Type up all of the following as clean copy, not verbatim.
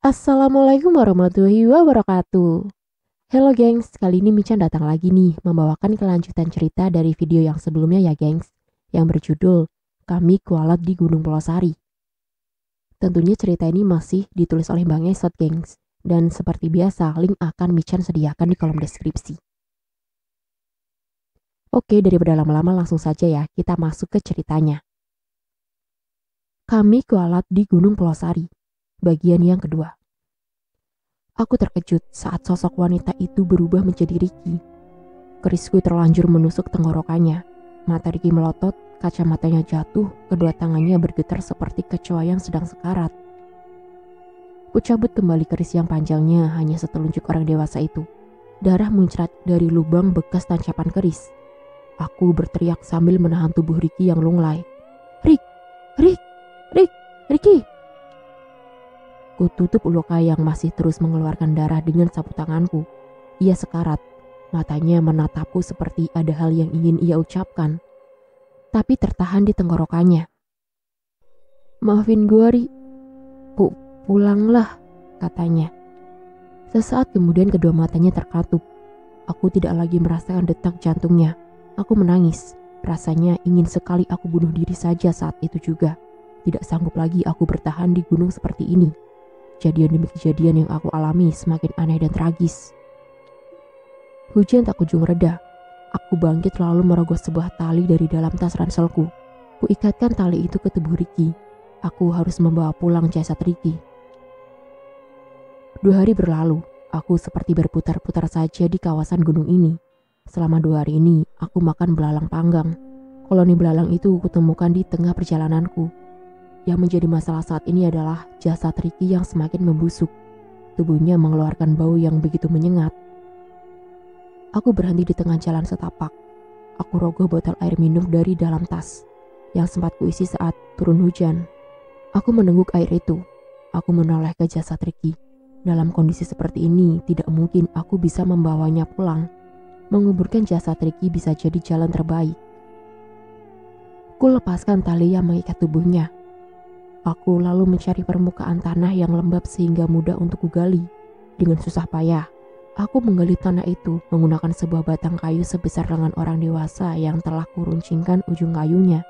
Assalamualaikum warahmatullahi wabarakatuh. Halo gengs, kali ini Michan datang lagi nih membawakan kelanjutan cerita dari video yang sebelumnya ya gengs, yang berjudul Kami Kualat di Gunung Pelosari. Tentunya cerita ini masih ditulis oleh Bang Esot gengs, dan seperti biasa link akan Michan sediakan di kolom deskripsi. Oke, daripada lama-lama langsung saja ya, kita masuk ke ceritanya. Kami Kualat di Gunung Pelosari, bagian yang kedua. Aku terkejut saat sosok wanita itu berubah menjadi Ricky. Kerisku terlanjur menusuk tenggorokannya. Mata Ricky melotot, kacamatanya jatuh, kedua tangannya bergetar seperti kecoa yang sedang sekarat. Ku cabut kembali keris yang panjangnya hanya setelunjuk orang dewasa itu. Darah muncrat dari lubang bekas tancapan keris. Aku berteriak sambil menahan tubuh Ricky yang lunglai. Rick! Rick! Rick! Ricky! Ku tutup luka yang masih terus mengeluarkan darah dengan sapu tanganku. Ia sekarat, matanya menatapku seperti ada hal yang ingin ia ucapkan, tapi tertahan di tenggorokannya. Maafin gue, Ri. Pulanglah, katanya. Sesaat kemudian kedua matanya terkatup. Aku tidak lagi merasakan detak jantungnya. Aku menangis. Rasanya ingin sekali aku bunuh diri saja saat itu juga. Tidak sanggup lagi aku bertahan di gunung seperti ini. Kejadian demi kejadian yang aku alami semakin aneh dan tragis. Hujan tak kunjung reda. Aku bangkit lalu merogoh sebuah tali dari dalam tas ranselku. Ku ikatkan tali itu ke tubuh Ricky. Aku harus membawa pulang jasad Ricky. 2 hari berlalu. Aku seperti berputar-putar saja di kawasan gunung ini. Selama 2 hari ini, aku makan belalang panggang. Koloni belalang itu kutemukan di tengah perjalananku. Yang menjadi masalah saat ini adalah jasad Ricky yang semakin membusuk. Tubuhnya mengeluarkan bau yang begitu menyengat. Aku berhenti di tengah jalan setapak. Aku rogoh botol air minum dari dalam tas, yang sempat kuisi saat turun hujan. Aku menengguk air itu. Aku menoleh ke jasad Ricky. Dalam kondisi seperti ini, tidak mungkin aku bisa membawanya pulang. Menguburkan jasad Ricky bisa jadi jalan terbaik. Ku lepaskan tali yang mengikat tubuhnya. Aku lalu mencari permukaan tanah yang lembab sehingga mudah untuk kugali. Dengan susah payah, aku menggali tanah itu menggunakan sebuah batang kayu sebesar lengan orang dewasa yang telah kuruncingkan ujung kayunya.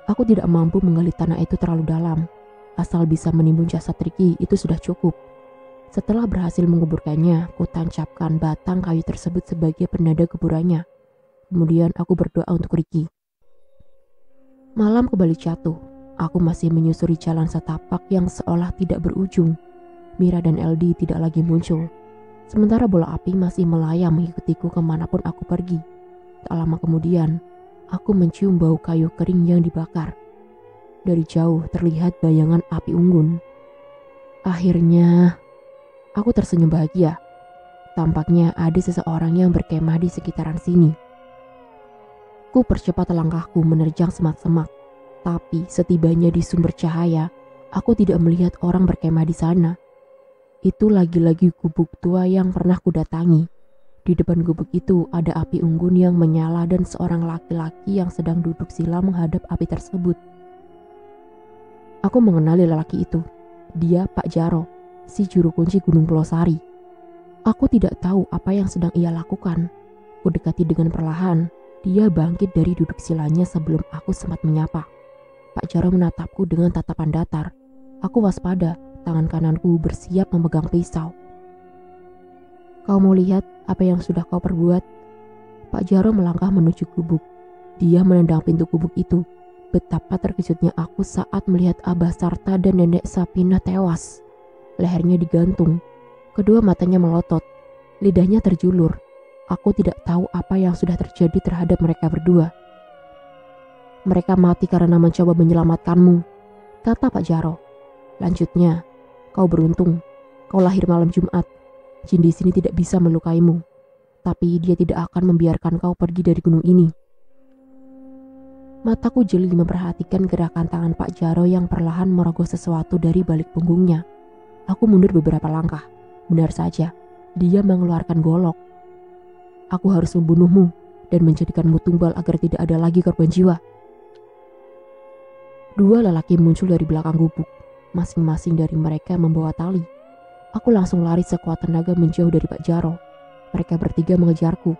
Aku tidak mampu menggali tanah itu terlalu dalam. Asal bisa menimbun jasad Ricky itu sudah cukup. Setelah berhasil menguburkannya, ku tancapkan batang kayu tersebut sebagai penanda kuburannya. Kemudian aku berdoa untuk Ricky. Malam kembali jatuh. Aku masih menyusuri jalan setapak yang seolah tidak berujung. Mira dan LD tidak lagi muncul. Sementara bola api masih melayang mengikutiku kemanapun aku pergi. Tak lama kemudian, aku mencium bau kayu kering yang dibakar. Dari jauh terlihat bayangan api unggun. Akhirnya, aku tersenyum bahagia. Tampaknya ada seseorang yang berkemah di sekitaran sini. Ku percepat langkahku menerjang semak-semak. Tapi setibanya di sumber cahaya, aku tidak melihat orang berkemah di sana. Itu lagi-lagi gubuk tua yang pernah kudatangi. Di depan gubuk itu ada api unggun yang menyala dan seorang laki-laki yang sedang duduk sila menghadap api tersebut. Aku mengenali lelaki itu. Dia Pak Jaro, si juru kunci Gunung Pelosari. Aku tidak tahu apa yang sedang ia lakukan. Kudekati dengan perlahan. Dia bangkit dari duduk silanya sebelum aku sempat menyapa. Pak Jaro menatapku dengan tatapan datar. Aku waspada, tangan kananku bersiap memegang pisau. Kau mau lihat apa yang sudah kau perbuat? Pak Jaro melangkah menuju gubuk. Dia menendang pintu gubuk itu. Betapa terkejutnya aku saat melihat Abah Sarta dan Nenek Sapina tewas. Lehernya digantung. Kedua matanya melotot. Lidahnya terjulur. Aku tidak tahu apa yang sudah terjadi terhadap mereka berdua. Mereka mati karena mencoba menyelamatkanmu, kata Pak Jaro. Lanjutnya, kau beruntung. Kau lahir malam Jumat. Jin di sini tidak bisa melukaimu. Tapi dia tidak akan membiarkan kau pergi dari gunung ini. Mataku jeli memperhatikan gerakan tangan Pak Jaro yang perlahan merogoh sesuatu dari balik punggungnya. Aku mundur beberapa langkah. Benar saja, dia mengeluarkan golok. Aku harus membunuhmu dan menjadikanmu tumbal agar tidak ada lagi korban jiwa. 2 lelaki muncul dari belakang gubuk. Masing-masing dari mereka membawa tali. Aku langsung lari sekuat tenaga menjauh dari Pak Jaro. Mereka bertiga mengejarku.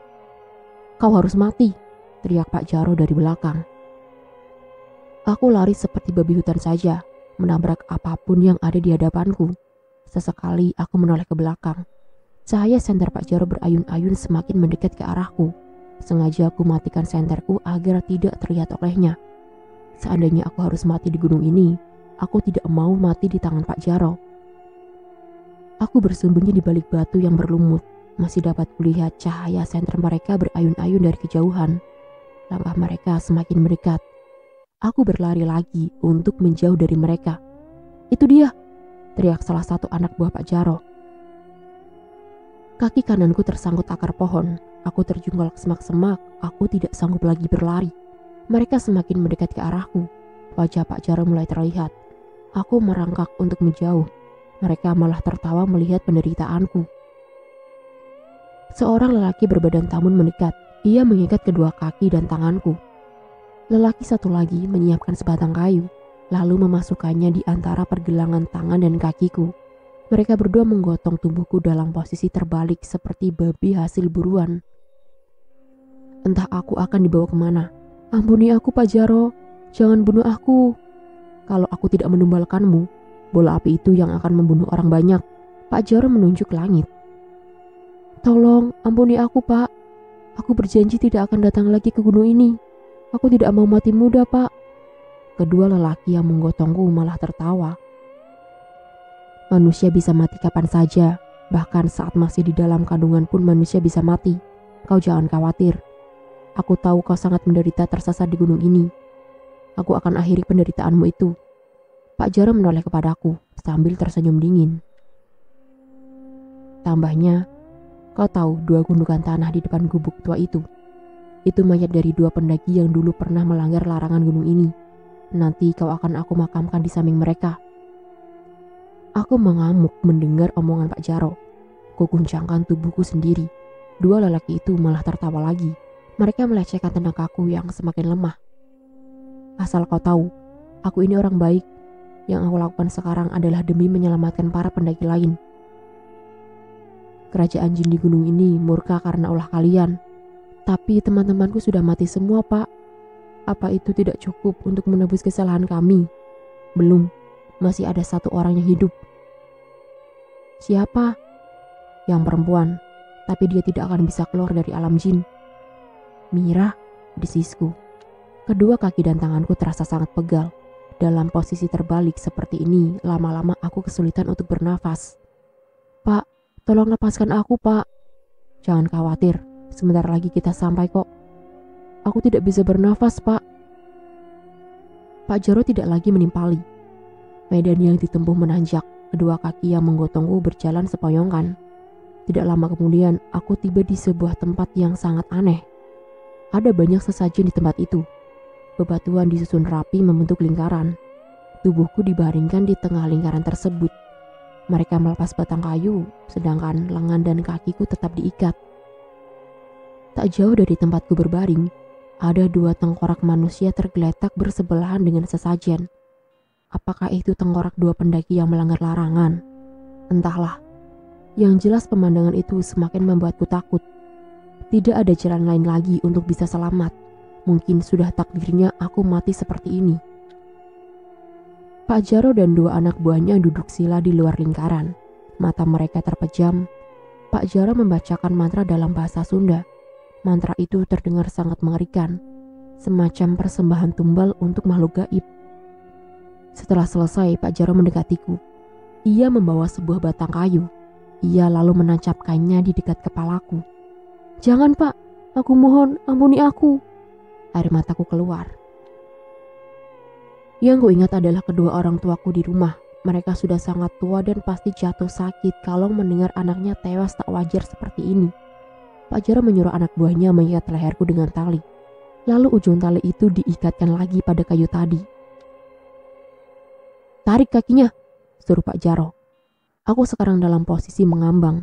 "Kau harus mati!" teriak Pak Jaro dari belakang. Aku lari seperti babi hutan saja, menabrak apapun yang ada di hadapanku. Sesekali aku menoleh ke belakang. Cahaya senter Pak Jaro berayun-ayun semakin mendekat ke arahku. Sengaja aku matikan senterku agar tidak terlihat olehnya. Seandainya aku harus mati di gunung ini, aku tidak mau mati di tangan Pak Jaro. Aku bersembunyi di balik batu yang berlumut. Masih dapat kulihat cahaya senter mereka berayun-ayun dari kejauhan. Langkah mereka semakin mendekat. Aku berlari lagi untuk menjauh dari mereka. "Itu dia!" teriak salah satu anak buah Pak Jaro. Kaki kananku tersangkut akar pohon. Aku terjungkal ke semak-semak. Aku tidak sanggup lagi berlari. Mereka semakin mendekat ke arahku. Wajah Pak Jaro mulai terlihat. Aku merangkak untuk menjauh. Mereka malah tertawa melihat penderitaanku. Seorang lelaki berbadan tamun mendekat. Ia mengikat kedua kaki dan tanganku. Lelaki satu lagi menyiapkan sebatang kayu, lalu memasukkannya di antara pergelangan tangan dan kakiku. Mereka berdua menggotong tubuhku dalam posisi terbalik seperti babi hasil buruan. Entah aku akan dibawa kemana. "Ampuni aku, Pak Jaro. Jangan bunuh aku. Kalau aku tidak menumbalkanmu, bola api itu yang akan membunuh orang banyak." Pak Jaro menunjuk langit. "Tolong, ampuni aku, Pak. Aku berjanji tidak akan datang lagi ke gunung ini. Aku tidak mau mati muda, Pak." Kedua lelaki yang menggotongku malah tertawa. "Manusia bisa mati kapan saja. Bahkan saat masih di dalam kandungan pun manusia bisa mati. Kau jangan khawatir. Aku tahu kau sangat menderita tersesat di gunung ini. Aku akan akhiri penderitaanmu itu." Pak Jaro menoleh kepadaku sambil tersenyum dingin. Tambahnya, "Kau tahu 2 gundukan tanah di depan gubuk tua itu? Itu mayat dari 2 pendaki yang dulu pernah melanggar larangan gunung ini. Nanti kau akan aku makamkan di samping mereka." Aku mengamuk mendengar omongan Pak Jaro. Kuguncangkan tubuhku sendiri. 2 lelaki itu malah tertawa lagi. Mereka melecehkan tenagaku yang semakin lemah. "Asal kau tahu, aku ini orang baik. Yang aku lakukan sekarang adalah demi menyelamatkan para pendaki lain. Kerajaan jin di gunung ini murka karena ulah kalian. Tapi teman-temanku sudah mati semua, Pak. Apa itu tidak cukup untuk menebus kesalahan kami? Belum, masih ada 1 orang yang hidup." "Siapa?" "Yang perempuan, tapi dia tidak akan bisa keluar dari alam jin." "Mira," desisku. Kedua kaki dan tanganku terasa sangat pegal. Dalam posisi terbalik seperti ini, lama-lama aku kesulitan untuk bernafas. "Pak, tolong lepaskan aku, Pak." "Jangan khawatir. Sebentar lagi kita sampai kok." "Aku tidak bisa bernafas, Pak." Pak Jaro tidak lagi menimpali. Medan yang ditempuh menanjak. Kedua kaki yang menggotongku berjalan sepoyongan. Tidak lama kemudian, aku tiba di sebuah tempat yang sangat aneh. Ada banyak sesajen di tempat itu. Bebatuan disusun rapi membentuk lingkaran. Tubuhku dibaringkan di tengah lingkaran tersebut. Mereka melepas batang kayu, sedangkan lengan dan kakiku tetap diikat. Tak jauh dari tempatku berbaring, ada 2 tengkorak manusia tergeletak bersebelahan dengan sesajen. Apakah itu tengkorak 2 pendaki yang melanggar larangan? Entahlah. Yang jelas pemandangan itu semakin membuatku takut. Tidak ada jalan lain lagi untuk bisa selamat. Mungkin sudah takdirnya aku mati seperti ini. Pak Jaro dan 2 anak buahnya duduk sila di luar lingkaran. Mata mereka terpejam. Pak Jaro membacakan mantra dalam bahasa Sunda. Mantra itu terdengar sangat mengerikan, semacam persembahan tumbal untuk makhluk gaib. Setelah selesai, Pak Jaro mendekatiku. Ia membawa sebuah batang kayu. Ia lalu menancapkannya di dekat kepalaku. "Jangan, Pak. Aku mohon, ampuni aku." Air mataku keluar. Yang kuingat adalah kedua orang tuaku di rumah. Mereka sudah sangat tua dan pasti jatuh sakit kalau mendengar anaknya tewas tak wajar seperti ini. Pak Jaro menyuruh anak buahnya mengikat leherku dengan tali. Lalu ujung tali itu diikatkan lagi pada kayu tadi. "Tarik kakinya," suruh Pak Jaro. Aku sekarang dalam posisi mengambang.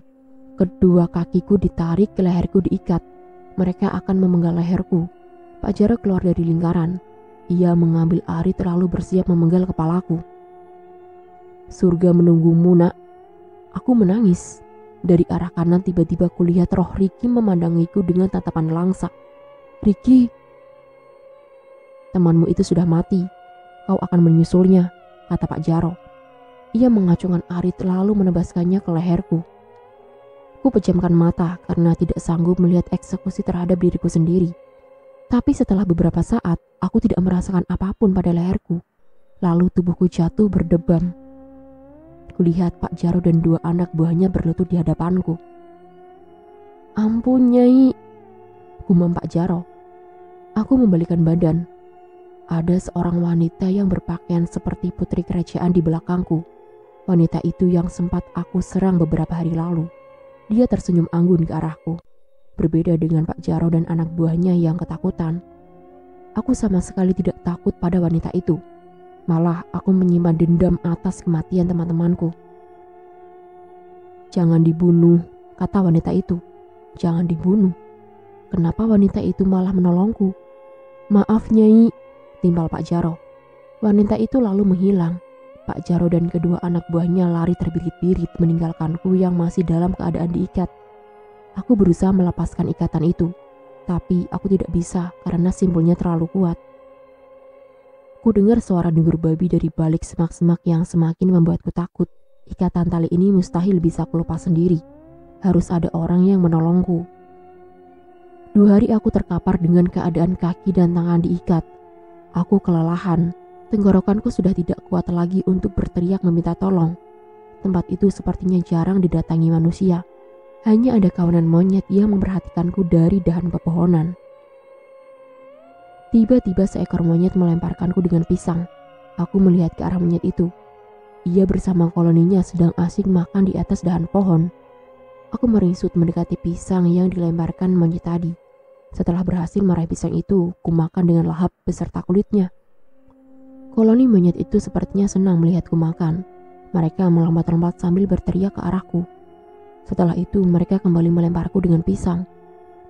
Kedua kakiku ditarik, leherku diikat. Mereka akan memenggal leherku. Pak Jaro keluar dari lingkaran. Ia mengambil arit lalu bersiap memenggal kepalaku. Surga menunggumu, nak. Aku menangis. Dari arah kanan tiba-tiba kulihat roh Ricky memandangiku dengan tatapan langsa. Ricky, temanmu itu sudah mati. Kau akan menyusulnya, kata Pak Jaro. Ia mengacungkan arit lalu menebaskannya ke leherku. Ku pejamkan mata karena tidak sanggup melihat eksekusi terhadap diriku sendiri. Tapi setelah beberapa saat, aku tidak merasakan apapun pada leherku. Lalu tubuhku jatuh berdebam. Kulihat Pak Jaro dan 2 anak buahnya berlutut di hadapanku. Ampun, Nyai, gumam Pak Jaro. Aku membalikan badan. Ada seorang wanita yang berpakaian seperti putri kerajaan di belakangku. Wanita itu yang sempat aku serang beberapa hari lalu. Dia tersenyum anggun ke arahku. Berbeda dengan Pak Jaro dan anak buahnya yang ketakutan. Aku sama sekali tidak takut pada wanita itu. Malah aku menyimpan dendam atas kematian teman-temanku. Jangan dibunuh, kata wanita itu. Jangan dibunuh. Kenapa wanita itu malah menolongku? Maaf, Nyai, timpal Pak Jaro. Wanita itu lalu menghilang. Pak Jaro dan kedua anak buahnya lari terbirit-birit meninggalkanku yang masih dalam keadaan diikat. Aku berusaha melepaskan ikatan itu, tapi aku tidak bisa karena simpulnya terlalu kuat. Ku dengar suara dengur babi dari balik semak-semak yang semakin membuatku takut. Ikatan tali ini mustahil bisa kulepas sendiri. Harus ada orang yang menolongku. 2 hari aku terkapar dengan keadaan kaki dan tangan diikat. Aku kelelahan. Tenggorokanku sudah tidak kuat lagi untuk berteriak meminta tolong. Tempat itu sepertinya jarang didatangi manusia. Hanya ada kawanan monyet yang memperhatikanku dari dahan pepohonan. Tiba-tiba seekor monyet melemparkanku dengan pisang. Aku melihat ke arah monyet itu. Ia bersama koloninya sedang asik makan di atas dahan pohon. Aku meringsut mendekati pisang yang dilemparkan monyet tadi. Setelah berhasil meraih pisang itu, ku makan dengan lahap beserta kulitnya. Koloni monyet itu sepertinya senang melihatku makan. Mereka melompat-lompat sambil berteriak ke arahku. Setelah itu mereka kembali melemparku dengan pisang.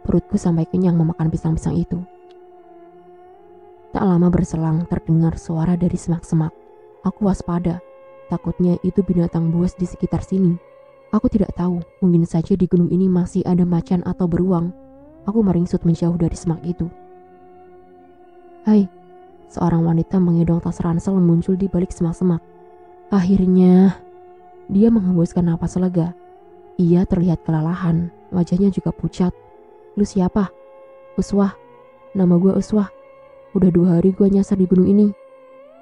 Perutku sampai kenyang memakan pisang-pisang itu. Tak lama berselang terdengar suara dari semak-semak. Aku waspada. Takutnya itu binatang buas di sekitar sini. Aku tidak tahu, mungkin saja di gunung ini masih ada macan atau beruang. Aku meringsut menjauh dari semak itu. Hai, seorang wanita mengedong tas ransel muncul di balik semak-semak. Akhirnya, dia menghembuskan napas lega. Ia terlihat kelelahan, wajahnya juga pucat. Lu siapa? Uswah, nama gue Uswah. Udah 2 hari gue nyasar di gunung ini.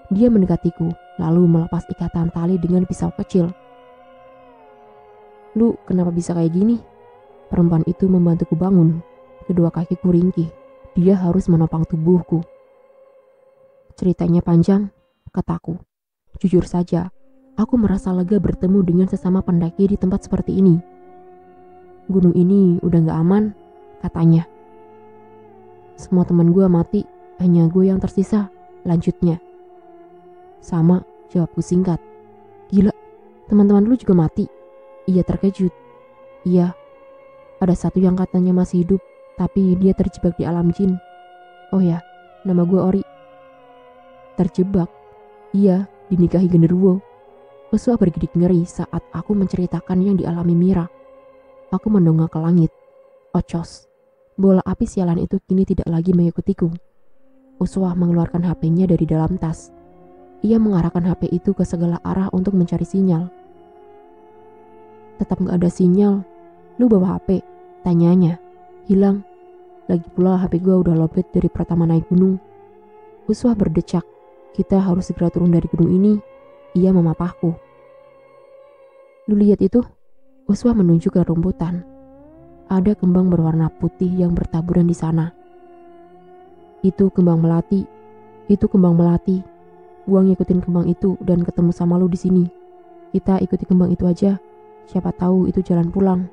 Dia mendekatiku, lalu melepas ikatan tali dengan pisau kecil. Lu kenapa bisa kayak gini? Perempuan itu membantuku bangun. Kedua kakiku ringkih. Dia harus menopang tubuhku. Ceritanya panjang, kataku. Jujur saja, aku merasa lega bertemu dengan sesama pendaki di tempat seperti ini. Gunung ini udah gak aman, katanya. Semua teman gue mati, hanya gue yang tersisa, lanjutnya. Sama, jawabku singkat. Gila, teman-teman lu juga mati? Ia terkejut. Iya, ada satu yang katanya masih hidup, tapi dia terjebak di alam jin. Oh ya, nama gue Ori. Terjebak? Iya, dinikahi genderuwo. Uswah bergidik ngeri saat aku menceritakan yang dialami Mira. Aku mendongak ke langit. Ocos. Bola api sialan itu kini tidak lagi mengikutiku. Uswah mengeluarkan HP-nya dari dalam tas. Ia mengarahkan HP itu ke segala arah untuk mencari sinyal. Tetap gak ada sinyal. Lu bawa HP? Tanyanya. Hilang. Lagi pula HP gue udah lobet dari pertama naik gunung. Uswah berdecak. Kita harus segera turun dari gunung ini. Ia memapahku. Lu lihat itu? Uswah menunjuk ke rumputan. Ada kembang berwarna putih yang bertaburan di sana. Itu kembang melati. Itu kembang melati. Gua ngikutin kembang itu dan ketemu sama lu di sini. Kita ikuti kembang itu aja. Siapa tahu itu jalan pulang.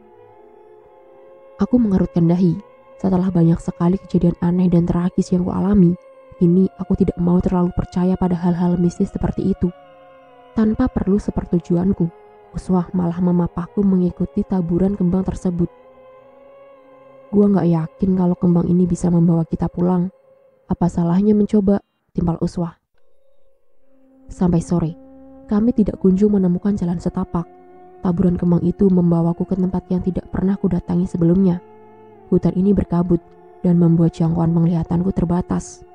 Aku mengerutkan dahi. Setelah banyak sekali kejadian aneh dan tragis yang kualami, kini aku tidak mau terlalu percaya pada hal-hal mistis seperti itu. Tanpa perlu sepertujuanku, Uswah malah memapahku mengikuti taburan kembang tersebut. Gua gak yakin kalau kembang ini bisa membawa kita pulang. Apa salahnya mencoba? Timpal Uswah. Sampai sore, Kami tidak kunjung menemukan jalan setapak. Taburan kembang itu membawaku ke tempat yang tidak pernah kudatangi sebelumnya. Hutan ini berkabut dan membuat jangkauan penglihatanku terbatas.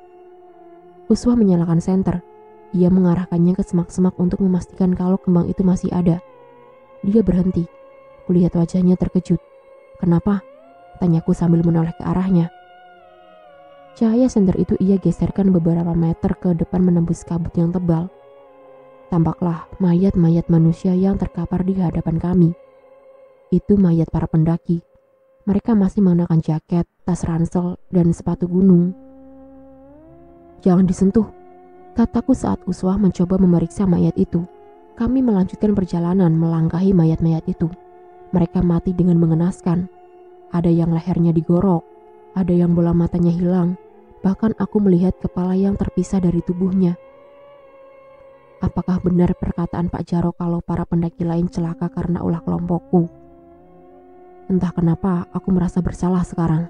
Uswah menyalakan senter. Ia mengarahkannya ke semak-semak untuk memastikan kalau kembang itu masih ada. Dia berhenti. Kulihat wajahnya terkejut. "Kenapa?" tanyaku sambil menoleh ke arahnya. Cahaya senter itu ia geserkan beberapa meter ke depan menembus kabut yang tebal. Tampaklah mayat-mayat manusia yang terkapar di hadapan kami. Itu mayat para pendaki. Mereka masih mengenakan jaket, tas ransel, dan sepatu gunung. "Jangan disentuh," kataku saat Uswah mencoba memeriksa mayat itu. Kami melanjutkan perjalanan melangkahi mayat-mayat itu. Mereka mati dengan mengenaskan. Ada yang lehernya digorok, ada yang bola matanya hilang. Bahkan aku melihat kepala yang terpisah dari tubuhnya. Apakah benar perkataan Pak Jaro kalau para pendaki lain celaka karena ulah kelompokku? Entah kenapa aku merasa bersalah sekarang.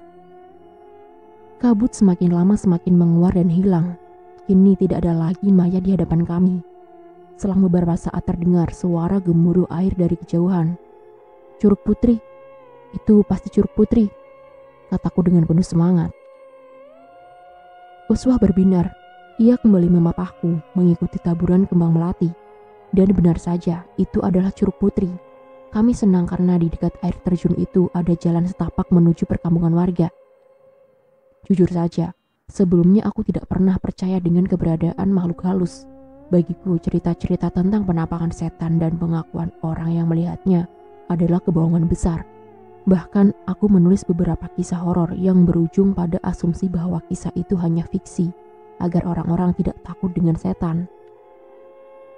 Kabut semakin lama semakin menguar dan hilang. Kini tidak ada lagi mayat di hadapan kami. Selang beberapa saat terdengar suara gemuruh air dari kejauhan. "Curug Putri, itu pasti Curug Putri," kataku dengan penuh semangat. Uswah berbinar. Ia kembali memapahku mengikuti taburan kembang melati. Dan benar saja, itu adalah Curug Putri. Kami senang karena di dekat air terjun itu ada jalan setapak menuju perkampungan warga. Jujur saja, sebelumnya aku tidak pernah percaya dengan keberadaan makhluk halus. Bagiku, cerita-cerita tentang penampakan setan dan pengakuan orang yang melihatnya adalah kebohongan besar. Bahkan aku menulis beberapa kisah horor yang berujung pada asumsi bahwa kisah itu hanya fiksi, agar orang-orang tidak takut dengan setan.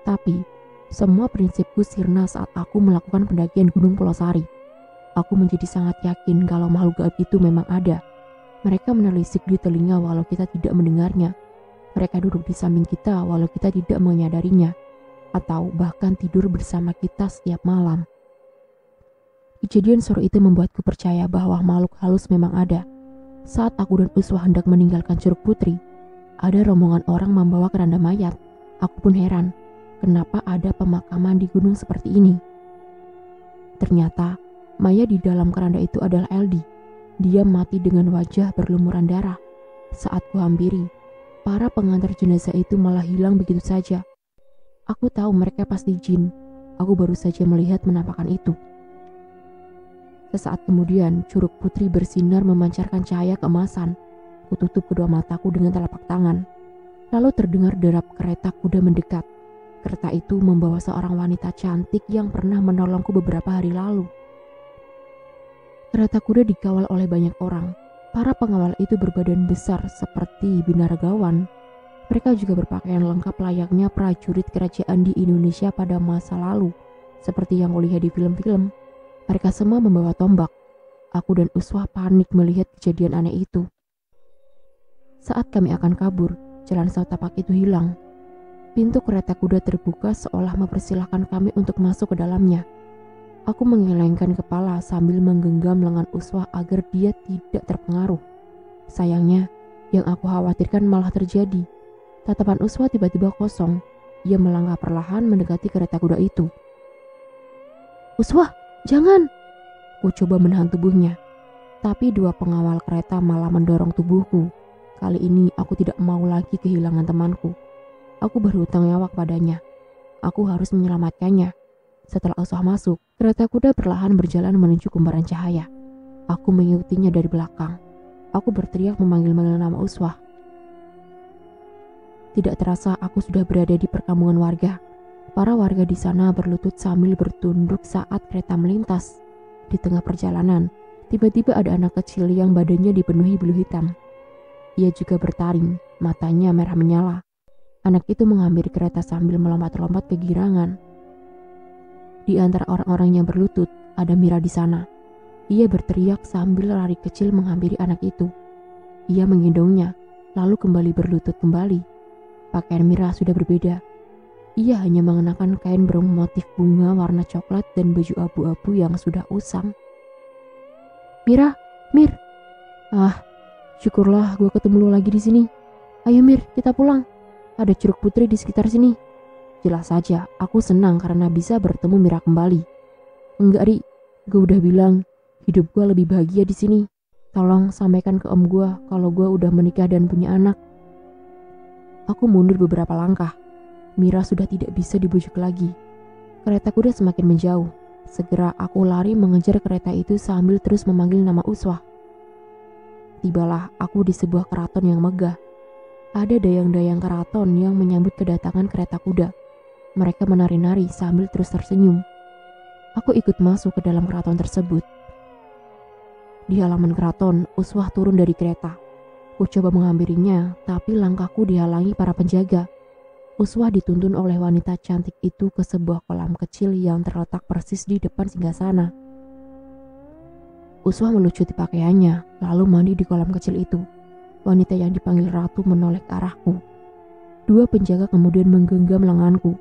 Tapi, semua prinsipku sirna saat aku melakukan pendakian Gunung Pulosari. Aku menjadi sangat yakin kalau makhluk gaib itu memang ada. Mereka menelisik di telinga walau kita tidak mendengarnya. Mereka duduk di samping kita walau kita tidak menyadarinya. Atau bahkan tidur bersama kita setiap malam. Kejadian sore itu membuatku percaya bahwa makhluk halus memang ada. Saat aku dan Uswah hendak meninggalkan Curug Putri, ada rombongan orang membawa keranda mayat. Aku pun heran, kenapa ada pemakaman di gunung seperti ini. Ternyata, mayat di dalam keranda itu adalah Eldi. Dia mati dengan wajah berlumuran darah. Saat kuhampiri, para pengantar jenazah itu malah hilang begitu saja. Aku tahu mereka pasti jin. Aku baru saja melihat penampakan itu. Sesaat kemudian, Curug Putri bersinar memancarkan cahaya keemasan. Kututup kedua mataku dengan telapak tangan. Lalu terdengar derap kereta kuda mendekat. Kereta itu membawa seorang wanita cantik yang pernah menolongku beberapa hari lalu. Kereta kuda dikawal oleh banyak orang. Para pengawal itu berbadan besar seperti binaragawan. Mereka juga berpakaian lengkap layaknya prajurit kerajaan di Indonesia pada masa lalu, seperti yang kulihat di film-film. Mereka semua membawa tombak. Aku dan Uswah panik melihat kejadian aneh itu. Saat kami akan kabur, jalan setapak itu hilang. Pintu kereta kuda terbuka seolah mempersilahkan kami untuk masuk ke dalamnya. Aku menggelengkan kepala sambil menggenggam lengan Uswah agar dia tidak terpengaruh. Sayangnya, yang aku khawatirkan malah terjadi. Tatapan Uswah tiba-tiba kosong. Ia melangkah perlahan mendekati kereta kuda itu. "Uswah, jangan!" Ku coba menahan tubuhnya. Tapi dua pengawal kereta malah mendorong tubuhku. Kali ini aku tidak mau lagi kehilangan temanku. Aku berhutang nyawa padanya. Aku harus menyelamatkannya. Setelah Uswah masuk, kereta kuda perlahan berjalan menuju kumparan cahaya. Aku mengikutinya dari belakang. Aku berteriak memanggil-manggil nama Uswah. Tidak terasa aku sudah berada di perkampungan warga. Para warga di sana berlutut sambil bertunduk saat kereta melintas. Di tengah perjalanan, tiba-tiba ada anak kecil yang badannya dipenuhi bulu hitam. Ia juga bertaring, matanya merah menyala. Anak itu menghampiri kereta sambil melompat-lompat kegirangan. Di antara orang-orang yang berlutut, ada Mira di sana. Ia berteriak sambil lari kecil menghampiri anak itu. Ia menggendongnya, lalu kembali berlutut kembali. Pakaian Mira sudah berbeda. Ia hanya mengenakan kain bermotif bunga warna coklat dan baju abu-abu yang sudah usang. "Mira, Mir." Syukurlah gue ketemu lo lagi di sini. "Ayo Mir, kita pulang. Ada Curug Putri di sekitar sini," Jelas saja, aku senang karena bisa bertemu Mira kembali. Enggak, Ri. Gue udah bilang, hidup gue lebih bahagia di sini. Tolong sampaikan ke om gue kalau gue udah menikah dan punya anak. Aku mundur beberapa langkah. Mira sudah tidak bisa dibujuk lagi. Kereta kuda semakin menjauh. Segera aku lari mengejar kereta itu sambil terus memanggil nama Uswah. Tibalah aku di sebuah keraton yang megah. Ada dayang-dayang keraton yang menyambut kedatangan kereta kuda. Mereka menari-nari sambil terus tersenyum. Aku ikut masuk ke dalam keraton tersebut. Di halaman keraton, Uswah turun dari kereta. Ku coba menghampirinya, tapi langkahku dihalangi para penjaga. Uswah dituntun oleh wanita cantik itu ke sebuah kolam kecil yang terletak persis di depan singgasana. Uswah melucuti pakaiannya, lalu mandi di kolam kecil itu. Wanita yang dipanggil ratu menoleh ke arahku. Dua penjaga kemudian menggenggam lenganku.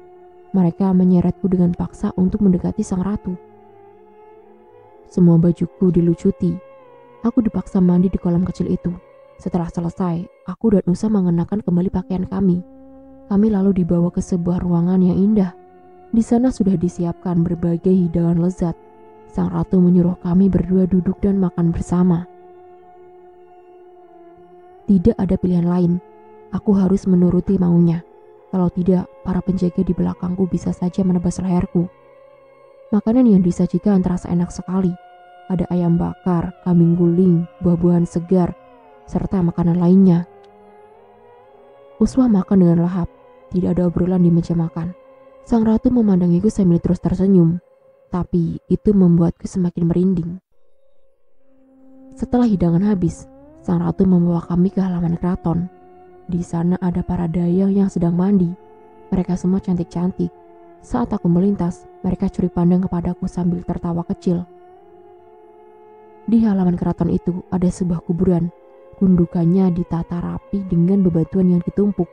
Mereka menyeretku dengan paksa untuk mendekati sang ratu. Semua bajuku dilucuti. Aku dipaksa mandi di kolam kecil itu. Setelah selesai, aku dan Uswah mengenakan kembali pakaian kami. Kami lalu dibawa ke sebuah ruangan yang indah. Di sana sudah disiapkan berbagai hidangan lezat. Sang ratu menyuruh kami berdua duduk dan makan bersama. Tidak ada pilihan lain. Aku harus menuruti maunya. Kalau tidak, para penjaga di belakangku bisa saja menebas leherku. Makanan yang disajikan terasa enak sekali. Ada ayam bakar, kambing guling, buah-buahan segar, serta makanan lainnya. Uswah makan dengan lahap. Tidak ada obrolan di meja makan. Sang ratu memandangiku sambil terus tersenyum. Tapi itu membuatku semakin merinding. Setelah hidangan habis, sang ratu membawa kami ke halaman keraton. Di sana ada para dayang yang sedang mandi. Mereka semua cantik-cantik. Saat aku melintas, mereka curi pandang kepadaku sambil tertawa kecil. Di halaman keraton itu ada sebuah kuburan. Gundukannya ditata rapi dengan bebatuan yang ditumpuk.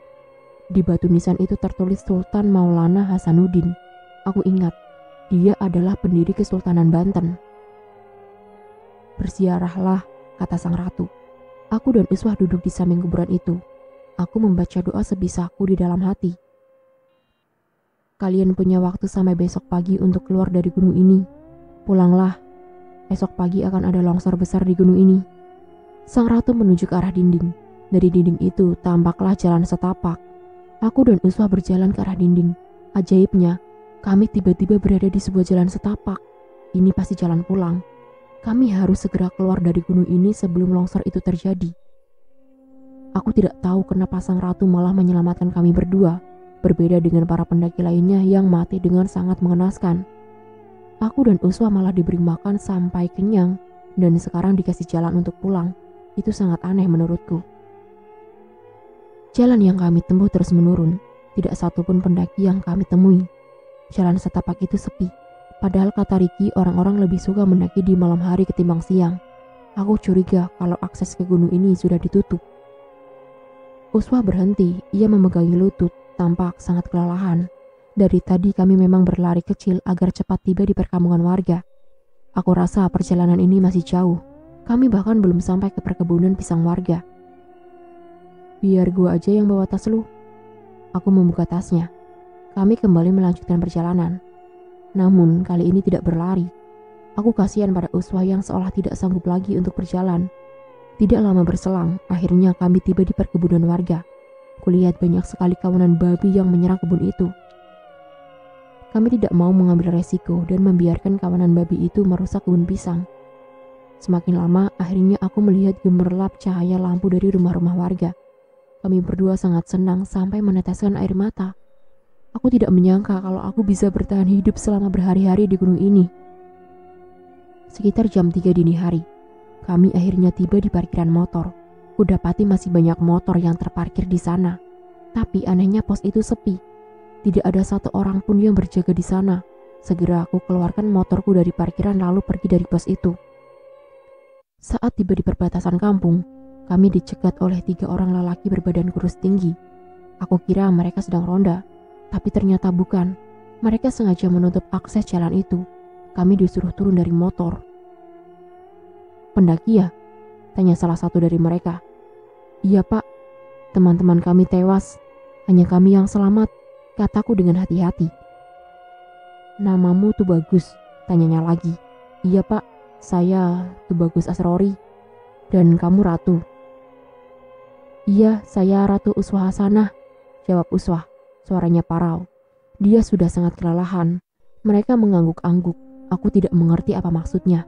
Di batu nisan itu tertulis Sultan Maulana Hasanuddin. Aku ingat, dia adalah pendiri Kesultanan Banten. Berziarahlah, kata sang ratu. Aku dan Uswah duduk di samping kuburan itu. Aku membaca doa sebisaku di dalam hati. Kalian punya waktu sampai besok pagi untuk keluar dari gunung ini. Pulanglah. Esok pagi akan ada longsor besar di gunung ini. Sang ratu menunjuk ke arah dinding. Dari dinding itu tampaklah jalan setapak. Aku dan Uswah berjalan ke arah dinding. Ajaibnya, kami tiba-tiba berada di sebuah jalan setapak. Ini pasti jalan pulang. Kami harus segera keluar dari gunung ini sebelum longsor itu terjadi. Aku tidak tahu kenapa sang ratu malah menyelamatkan kami berdua, berbeda dengan para pendaki lainnya yang mati dengan sangat mengenaskan. Aku dan Uswah malah diberi makan sampai kenyang, dan sekarang dikasih jalan untuk pulang. Itu sangat aneh menurutku. Jalan yang kami tempuh terus menurun. Tidak satupun pendaki yang kami temui. Jalan setapak itu sepi. Padahal kata Riki, orang-orang lebih suka mendaki di malam hari ketimbang siang. Aku curiga kalau akses ke gunung ini sudah ditutup. Uswah berhenti. Ia memegangi lutut, tampak sangat kelelahan. Dari tadi kami memang berlari kecil agar cepat tiba di perkampungan warga. Aku rasa perjalanan ini masih jauh. Kami bahkan belum sampai ke perkebunan pisang warga. Biar gua aja yang bawa tas lu. Aku membuka tasnya. Kami kembali melanjutkan perjalanan. Namun kali ini tidak berlari. Aku kasihan pada Uswah yang seolah tidak sanggup lagi untuk berjalan. Tidak lama berselang, akhirnya kami tiba di perkebunan warga. Kulihat banyak sekali kawanan babi yang menyerang kebun itu. Kami tidak mau mengambil resiko dan membiarkan kawanan babi itu merusak kebun pisang. Semakin lama, akhirnya aku melihat gemerlap cahaya lampu dari rumah-rumah warga. Kami berdua sangat senang sampai meneteskan air mata. Aku tidak menyangka kalau aku bisa bertahan hidup selama berhari-hari di gunung ini. Sekitar jam 3 dini hari, kami akhirnya tiba di parkiran motor. Kudapati masih banyak motor yang terparkir di sana. Tapi anehnya pos itu sepi. Tidak ada satu orang pun yang berjaga di sana. Segera aku keluarkan motorku dari parkiran lalu pergi dari pos itu. Saat tiba di perbatasan kampung, kami dicegat oleh 3 orang lelaki berbadan kurus tinggi. Aku kira mereka sedang ronda, tapi ternyata bukan. Mereka sengaja menutup akses jalan itu. Kami disuruh turun dari motor. Pendaki ya? Tanya salah satu dari mereka. Iya pak, teman-teman kami tewas. Hanya kami yang selamat, kataku dengan hati-hati. Namamu Tubagus, tanyanya lagi. Iya pak, saya Tubagus Asrori. Dan kamu Ratu? Iya, saya Ratu Uswah Hasanah, jawab Uswah, suaranya parau. Dia sudah sangat kelelahan. Mereka mengangguk-angguk. Aku tidak mengerti apa maksudnya.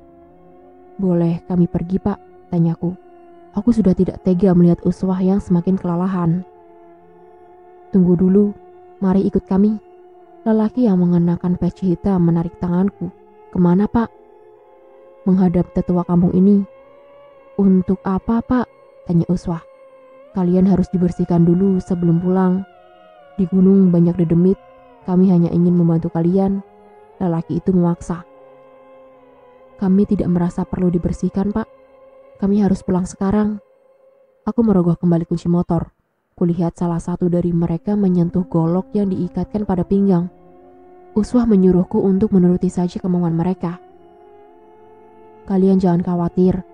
Boleh kami pergi pak, tanyaku. Aku sudah tidak tega melihat Uswah yang semakin kelelahan. Tunggu dulu, mari ikut kami. Lelaki yang mengenakan peci hitam menarik tanganku. Kemana pak? Menghadap tetua kampung ini. Untuk apa pak? Tanya Uswah. Kalian harus dibersihkan dulu sebelum pulang. Di gunung banyak dedemit. Kami hanya ingin membantu kalian. Lelaki itu memaksa. Kami tidak merasa perlu dibersihkan pak. Kami harus pulang sekarang. Aku merogoh kembali kunci motor. Kulihat salah satu dari mereka menyentuh golok yang diikatkan pada pinggang. Uswah menyuruhku untuk menuruti saja kemauan mereka. Kalian jangan khawatir.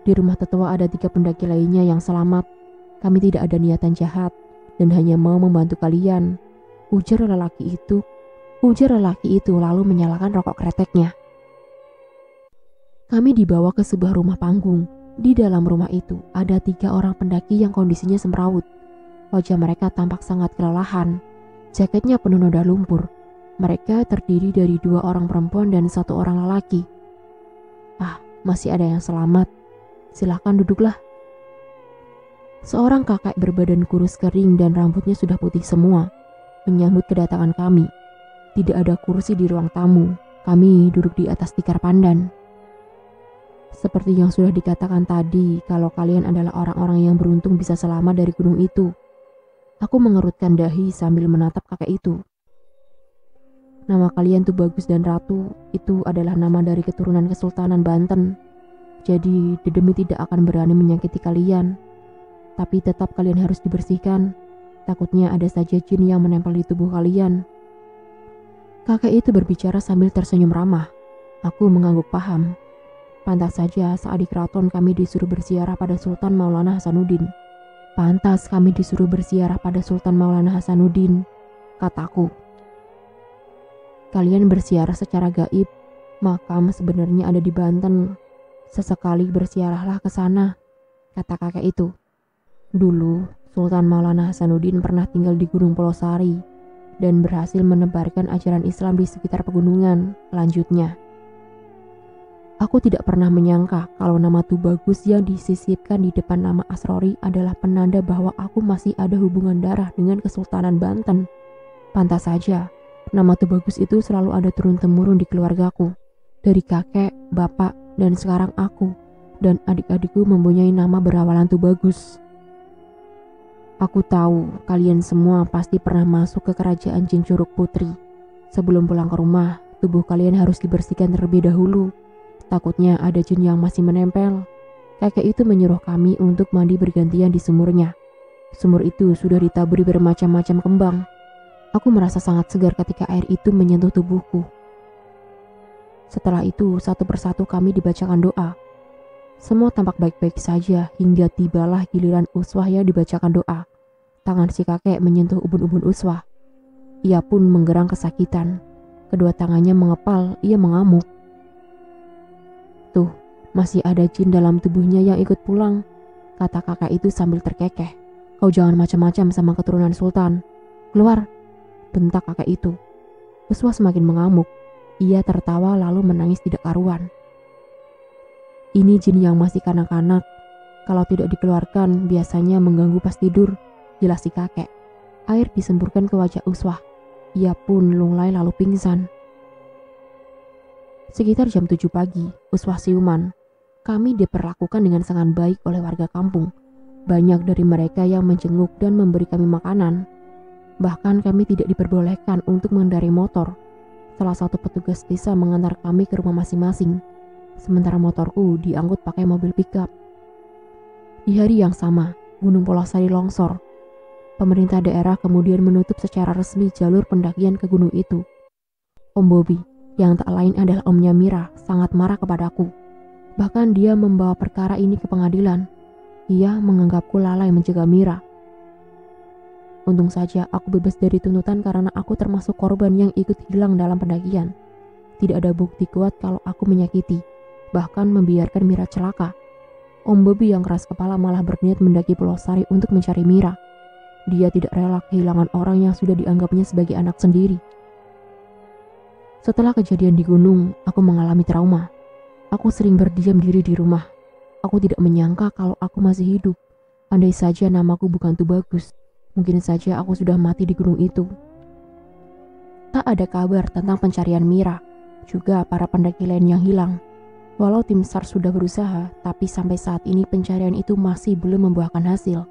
Di rumah tetua ada 3 pendaki lainnya yang selamat. Kami tidak ada niatan jahat dan hanya mau membantu kalian. Ujar lelaki itu lalu menyalakan rokok kreteknya. Kami dibawa ke sebuah rumah panggung. Di dalam rumah itu ada 3 orang pendaki yang kondisinya semrawut. Wajah mereka tampak sangat kelelahan. Jaketnya penuh noda lumpur. Mereka terdiri dari 2 orang perempuan dan 1 orang lelaki. Ah, masih ada yang selamat. Silahkan duduklah. Seorang kakek berbadan kurus kering dan rambutnya sudah putih semua menyambut kedatangan kami. Tidak ada kursi di ruang tamu. Kami duduk di atas tikar pandan. Seperti yang sudah dikatakan tadi, kalau kalian adalah orang-orang yang beruntung bisa selamat dari gunung itu. Aku mengerutkan dahi sambil menatap kakek itu. Nama kalian Tubagus dan Ratu itu adalah nama dari keturunan Kesultanan Banten. Jadi dedemit tidak akan berani menyakiti kalian. Tapi tetap kalian harus dibersihkan. Takutnya ada saja jin yang menempel di tubuh kalian. Kakek itu berbicara sambil tersenyum ramah. Aku mengangguk paham. Pantas saja saat di keraton kami disuruh berziarah pada Sultan Maulana Hasanuddin. Pantas kami disuruh berziarah pada Sultan Maulana Hasanuddin, kataku. Kalian berziarah secara gaib, makam sebenarnya ada di Banten. Sesekali berziarahlah ke sana, kata kakek itu. Dulu, Sultan Maulana Hasanuddin pernah tinggal di Gunung Polosari dan berhasil menebarkan ajaran Islam di sekitar pegunungan, lanjutnya. Aku tidak pernah menyangka kalau nama Tubagus yang disisipkan di depan nama Asrori adalah penanda bahwa aku masih ada hubungan darah dengan Kesultanan Banten. Pantas saja, nama Tubagus itu selalu ada turun-temurun di keluargaku. Dari kakek, bapak, dan sekarang aku dan adik-adikku mempunyai nama berawalan Tubagus. Aku tahu kalian semua pasti pernah masuk ke kerajaan Jin Curug Putri. Sebelum pulang ke rumah, tubuh kalian harus dibersihkan terlebih dahulu. Takutnya ada jin yang masih menempel. Kakek itu menyuruh kami untuk mandi bergantian di sumurnya. Sumur itu sudah ditaburi bermacam-macam kembang. Aku merasa sangat segar ketika air itu menyentuh tubuhku. Setelah itu, satu persatu kami dibacakan doa. Semua tampak baik-baik saja hingga tibalah giliran Uswah yang dibacakan doa. Tangan si kakek menyentuh ubun-ubun Uswah. Ia pun menggerang kesakitan. Kedua tangannya mengepal, ia mengamuk. Tuh, masih ada jin dalam tubuhnya yang ikut pulang, kata kakak itu sambil terkekeh. Kau jangan macam-macam sama keturunan Sultan. Keluar, bentak kakak itu. Uswah semakin mengamuk. Ia tertawa lalu menangis tidak karuan. Ini jin yang masih kanak-kanak. Kalau tidak dikeluarkan, biasanya mengganggu pas tidur, jelas si kakek. Air disemburkan ke wajah Uswah. Ia pun lunglai lalu pingsan. Sekitar jam 7 pagi, Uswah siuman. Kami diperlakukan dengan sangat baik oleh warga kampung. Banyak dari mereka yang menjenguk dan memberi kami makanan. Bahkan kami tidak diperbolehkan untuk mengendarai motor. Salah satu petugas desa mengantar kami ke rumah masing-masing. Sementara motorku diangkut pakai mobil pickup. Di hari yang sama, Gunung Polosari longsor. Pemerintah daerah kemudian menutup secara resmi jalur pendakian ke gunung itu. Om Bobi, yang tak lain adalah omnya Mira, sangat marah kepadaku. Bahkan dia membawa perkara ini ke pengadilan. Ia menganggapku lalai mencegah Mira. Untung saja aku bebas dari tuntutan karena aku termasuk korban yang ikut hilang dalam pendakian. Tidak ada bukti kuat kalau aku menyakiti, bahkan membiarkan Mira celaka. Om Bobby yang keras kepala malah berniat mendaki Pulau Sari untuk mencari Mira. Dia tidak rela kehilangan orang yang sudah dianggapnya sebagai anak sendiri. Setelah kejadian di gunung, aku mengalami trauma. Aku sering berdiam diri di rumah. Aku tidak menyangka kalau aku masih hidup. Andai saja namaku bukan Tubagus, mungkin saja aku sudah mati di gunung itu. Tak ada kabar tentang pencarian Mira, juga para pendaki lain yang hilang. Walau tim SAR sudah berusaha, tapi sampai saat ini pencarian itu masih belum membuahkan hasil.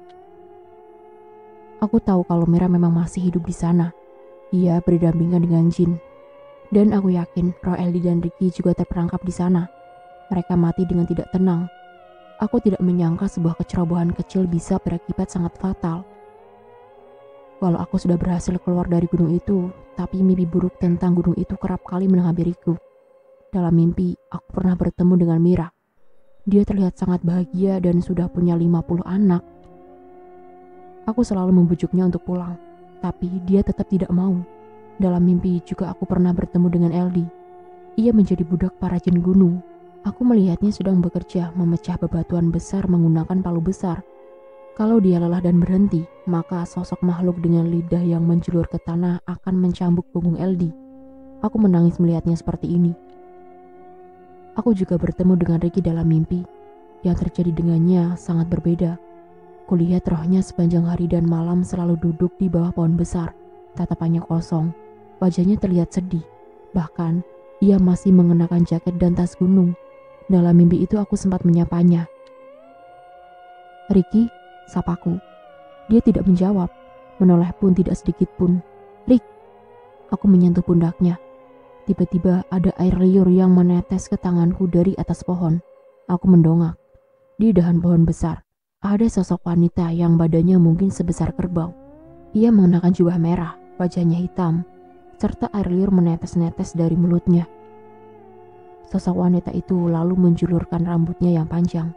Aku tahu kalau Mira memang masih hidup di sana. Ia berdampingan dengan jin. Dan aku yakin roh Eldi dan Ricky juga terperangkap di sana. Mereka mati dengan tidak tenang. Aku tidak menyangka sebuah kecerobohan kecil bisa berakibat sangat fatal. Walau aku sudah berhasil keluar dari gunung itu, tapi mimpi buruk tentang gunung itu kerap kali menghampiriku. Dalam mimpi, aku pernah bertemu dengan Mira. Dia terlihat sangat bahagia dan sudah punya 50 anak. Aku selalu membujuknya untuk pulang, tapi dia tetap tidak mau. Dalam mimpi juga aku pernah bertemu dengan Eldi. Ia menjadi budak para jin gunung. Aku melihatnya sedang bekerja memecah bebatuan besar menggunakan palu besar. Kalau dia lelah dan berhenti, maka sosok makhluk dengan lidah yang menjulur ke tanah akan mencambuk punggung Eldi. Aku menangis melihatnya seperti ini. Aku juga bertemu dengan Ricky dalam mimpi. Yang terjadi dengannya sangat berbeda. Kulihat rohnya sepanjang hari dan malam selalu duduk di bawah pohon besar. Tatapannya kosong, wajahnya terlihat sedih. Bahkan, ia masih mengenakan jaket dan tas gunung. Dalam mimpi itu aku sempat menyapanya. Ricky, sapaku. Dia tidak menjawab, menoleh pun tidak sedikit pun. Rick, aku menyentuh pundaknya. Tiba-tiba ada air liur yang menetes ke tanganku dari atas pohon. Aku mendongak. Di dahan pohon besar, ada sosok wanita yang badannya mungkin sebesar kerbau. Ia mengenakan jubah merah, wajahnya hitam, serta air liur menetes-netes dari mulutnya. Sosok wanita itu lalu menjulurkan rambutnya yang panjang.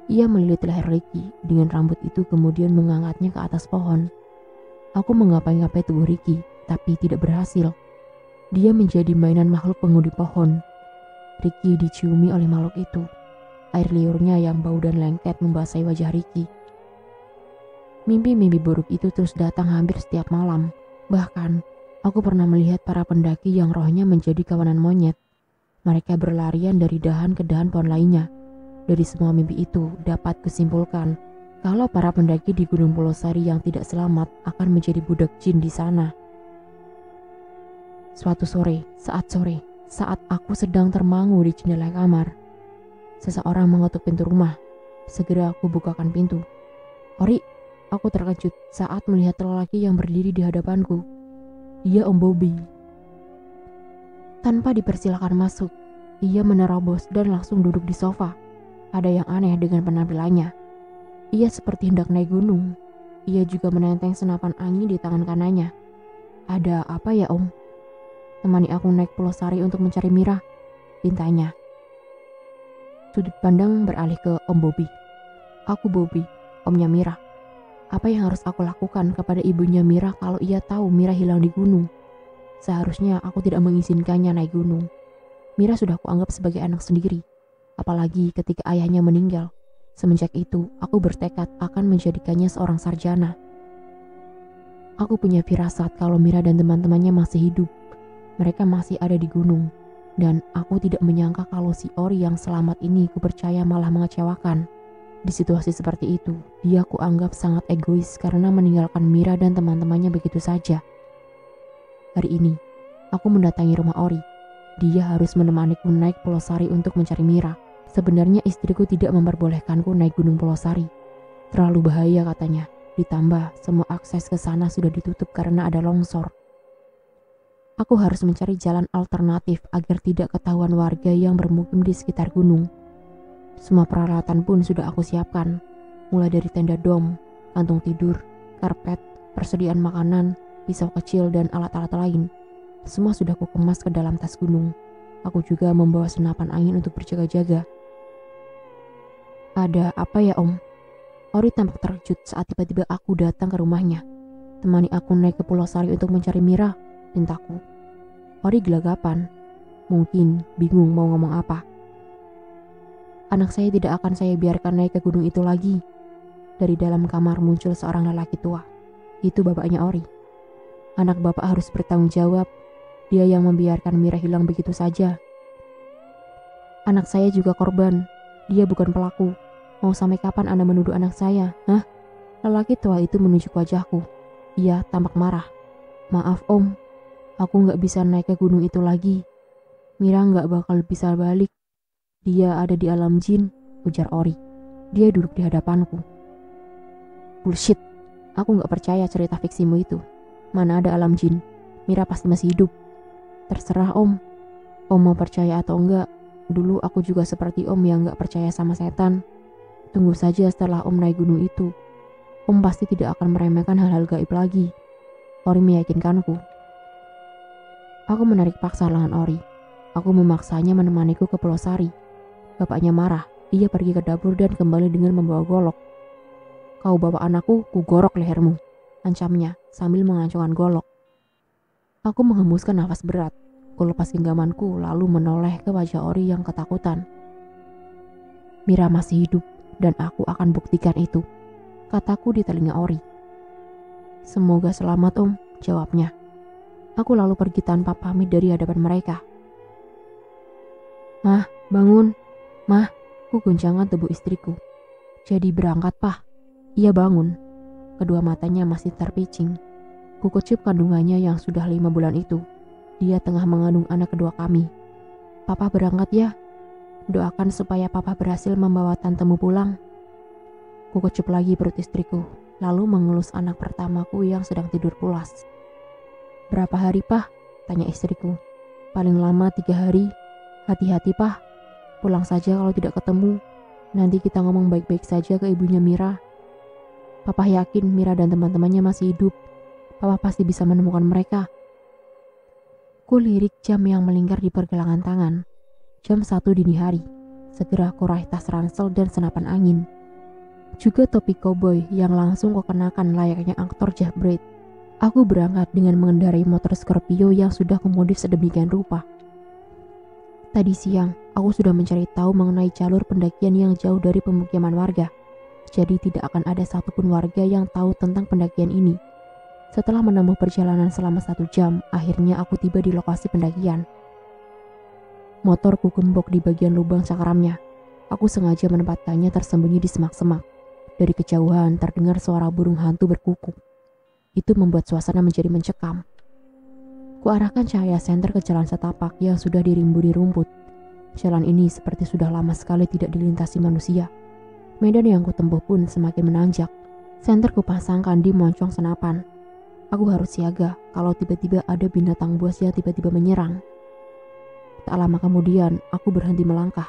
Ia melilit leher Ricky dengan rambut itu kemudian mengangkatnya ke atas pohon. Aku menggapai-gapai tubuh Ricky, tapi tidak berhasil. Dia menjadi mainan makhluk penghuni pohon. Ricky diciumi oleh makhluk itu. Air liurnya yang bau dan lengket membasahi wajah Ricky. Mimpi-mimpi buruk itu terus datang hampir setiap malam. Bahkan, aku pernah melihat para pendaki yang rohnya menjadi kawanan monyet. Mereka berlarian dari dahan ke dahan pohon lainnya. Dari semua mimpi itu dapat kusimpulkan kalau para pendaki di Gunung Pulau Sari yang tidak selamat akan menjadi budak jin di sana. Suatu sore, saat aku sedang termangu di jendela kamar, seseorang mengetuk pintu rumah. Segera aku bukakan pintu. Ori, aku terkejut saat melihat lelaki yang berdiri di hadapanku. Dia Om Bobby. Tanpa dipersilakan masuk, ia menerobos dan langsung duduk di sofa. Ada yang aneh dengan penampilannya. Ia seperti hendak naik gunung. Ia juga menenteng senapan angin di tangan kanannya. Ada apa ya Om? Temani aku naik Pulau Sari untuk mencari Mira, pintanya. Sudut pandang beralih ke Om Bobby. Aku Bobby, omnya Mira. Apa yang harus aku lakukan kepada ibunya Mira kalau ia tahu Mira hilang di gunung? Seharusnya aku tidak mengizinkannya naik gunung. Mira sudah kuanggap sebagai anak sendiri, apalagi ketika ayahnya meninggal. Semenjak itu, aku bertekad akan menjadikannya seorang sarjana. Aku punya firasat kalau Mira dan teman-temannya masih hidup. Mereka masih ada di gunung. Dan aku tidak menyangka kalau si Ori yang selamat ini kupercaya malah mengecewakan. Di situasi seperti itu, dia kuanggap sangat egois karena meninggalkan Mira dan teman-temannya begitu saja. Hari ini, aku mendatangi rumah Ori. Dia harus menemaniku naik Pulau Sari untuk mencari Mira. Sebenarnya istriku tidak memperbolehkanku naik Gunung Pulau Sari. Terlalu bahaya katanya. Ditambah semua akses ke sana sudah ditutup karena ada longsor. Aku harus mencari jalan alternatif agar tidak ketahuan warga yang bermukim di sekitar gunung. Semua peralatan pun sudah aku siapkan, mulai dari tenda dom, kantung tidur, karpet, persediaan makanan, pisau kecil dan alat-alat lain. Semua sudah aku kemas ke dalam tas gunung. Aku juga membawa senapan angin untuk berjaga-jaga. Ada apa ya Om? Ori tampak terkejut saat tiba-tiba aku datang ke rumahnya. temani aku naik ke Pulau Sari untuk mencari Mira, pintaku. Ori gelagapan. Mungkin bingung mau ngomong apa. Anak saya tidak akan saya biarkan naik ke gunung itu lagi. Dari dalam kamar muncul seorang lelaki tua. Itu bapaknya Ori. Anak bapak harus bertanggung jawab. Dia yang membiarkan Mira hilang begitu saja. Anak saya juga korban. Dia bukan pelaku. Mau sampai kapan Anda menuduh anak saya? Hah? Lelaki tua itu menunjuk wajahku. Ia tampak marah. Maaf om, aku gak bisa naik ke gunung itu lagi. Mira gak bakal bisa balik. Dia ada di alam jin, ujar Ori. Dia duduk di hadapanku. Bullshit, aku gak percaya cerita fiksimu itu. Mana ada alam jin? Mira pasti masih hidup. Terserah om. Om mau percaya atau enggak. Dulu aku juga seperti om yang gak percaya sama setan. Tunggu saja setelah om naik gunung itu. Om pasti tidak akan meremehkan hal-hal gaib lagi. Ori meyakinkanku. Aku menarik paksa lengan Ori. Aku memaksanya menemaniku ke Pulau Sari. Bapaknya marah. Ia pergi ke dapur dan kembali dengan membawa golok. Kau bawa anakku, ku gorok lehermu, ancamnya sambil mengancungkan golok. Aku menghembuskan nafas berat. Ku lepas genggamanku lalu menoleh ke wajah Ori yang ketakutan. Mira masih hidup dan aku akan buktikan itu, kataku di telinga Ori. Semoga selamat om, jawabnya. Aku lalu pergi tanpa pamit dari hadapan mereka. Mah, bangun. Mah, ku guncangan tubuh istriku. Jadi berangkat, Pah. Ia bangun. Kedua matanya masih terpicing. Ku kecup kandungannya yang sudah 5 bulan itu. Dia tengah mengandung anak kedua kami. Papa berangkat ya. Doakan supaya papa berhasil membawa tantemu pulang. Ku kecup lagi perut istriku, lalu mengelus anak pertamaku yang sedang tidur pulas. Berapa hari, Pah? Tanya istriku. Paling lama 3 hari. Hati-hati, Pah. Pulang saja kalau tidak ketemu. Nanti kita ngomong baik-baik saja ke ibunya Mira. Papa yakin Mira dan teman-temannya masih hidup. Papa pasti bisa menemukan mereka. Ku lirik jam yang melingkar di pergelangan tangan. Jam 1 dini hari. Segera ku raih tas ransel dan senapan angin. Juga topi koboi yang langsung ku kenakan layaknya aktor jahbreed. Aku berangkat dengan mengendarai motor Scorpio yang sudah kumodif sedemikian rupa. Tadi siang, aku sudah mencari tahu mengenai jalur pendakian yang jauh dari pemukiman warga. Jadi tidak akan ada satupun warga yang tahu tentang pendakian ini. Setelah menempuh perjalanan selama 1 jam, akhirnya aku tiba di lokasi pendakian. Motorku gembok di bagian lubang cakramnya. Aku sengaja menempatkannya tersembunyi di semak-semak. Dari kejauhan terdengar suara burung hantu berkukuk. Itu membuat suasana menjadi mencekam. Kuarahkan cahaya senter ke jalan setapak yang sudah dirimbuni rumput. Jalan ini seperti sudah lama sekali tidak dilintasi manusia. Medan yang kutempuh pun semakin menanjak. Senter kupasangkan di moncong senapan. Aku harus siaga kalau tiba-tiba ada binatang buas yang tiba-tiba menyerang. Tak lama kemudian aku berhenti melangkah.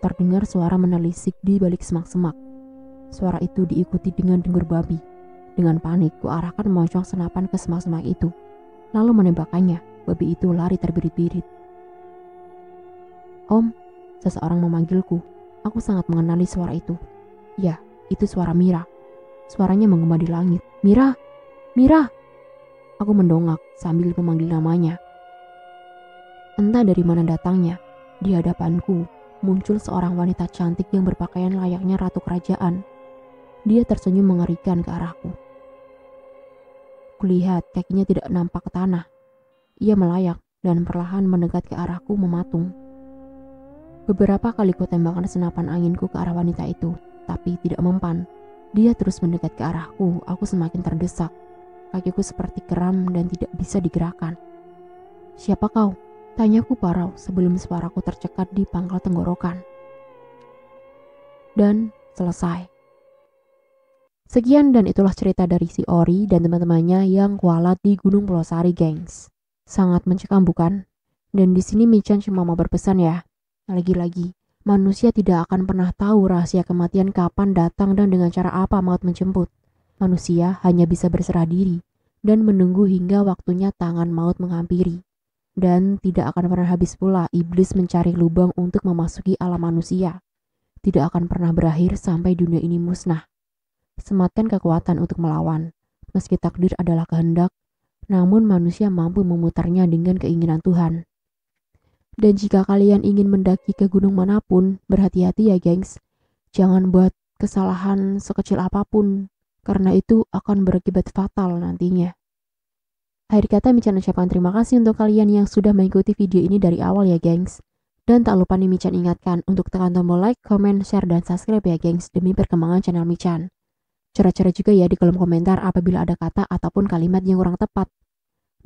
Terdengar suara menelisik di balik semak-semak. Suara itu diikuti dengan dengur babi. Dengan panik kuarahkan moncong senapan ke semak-semak itu. Lalu menembakkannya. Babi itu lari terbirit-birit. Om, seseorang memanggilku. Aku sangat mengenali suara itu. Ya, itu suara Mira. Suaranya menggema di langit. Mira! Mira! Aku mendongak sambil memanggil namanya. Entah dari mana datangnya, di hadapanku muncul seorang wanita cantik yang berpakaian layaknya ratu kerajaan. Dia tersenyum mengerikan ke arahku. Kulihat kakinya tidak nampak ke tanah. Ia melayak dan perlahan mendekat ke arahku mematung. Beberapa kali kutembakkan senapan anginku ke arah wanita itu, tapi tidak mempan. Dia terus mendekat ke arahku, aku semakin terdesak. Kakiku seperti kram dan tidak bisa digerakkan. Siapa kau? Tanyaku parau sebelum suaraku tercekat di pangkal tenggorokan. Dan selesai. Sekian dan itulah cerita dari si Ori dan teman-temannya yang kualat di Gunung Pulau Sari, gengs. Sangat mencekam bukan? Dan di sini Michan cuma mau berpesan ya. Lagi-lagi, manusia tidak akan pernah tahu rahasia kematian kapan datang dan dengan cara apa maut menjemput. Manusia hanya bisa berserah diri dan menunggu hingga waktunya tangan maut menghampiri. Dan tidak akan pernah habis pula iblis mencari lubang untuk memasuki alam manusia. Tidak akan pernah berakhir sampai dunia ini musnah. Sematkan kekuatan untuk melawan. Meski takdir adalah kehendak, namun manusia mampu memutarnya dengan keinginan Tuhan. Dan jika kalian ingin mendaki ke gunung manapun, berhati-hati ya gengs. Jangan buat kesalahan sekecil apapun, karena itu akan berakibat fatal nantinya. Akhir kata Michan ucapkan terima kasih untuk kalian yang sudah mengikuti video ini dari awal ya gengs. Dan tak lupa nih Michan ingatkan untuk tekan tombol like, comment, share, dan subscribe ya gengs demi perkembangan channel Michan. Coret-coret juga ya di kolom komentar apabila ada kata ataupun kalimat yang kurang tepat.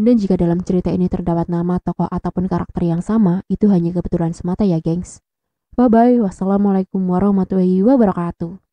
Dan jika dalam cerita ini terdapat nama, tokoh, ataupun karakter yang sama, itu hanya kebetulan semata ya gengs. Bye-bye, wassalamualaikum warahmatullahi wabarakatuh.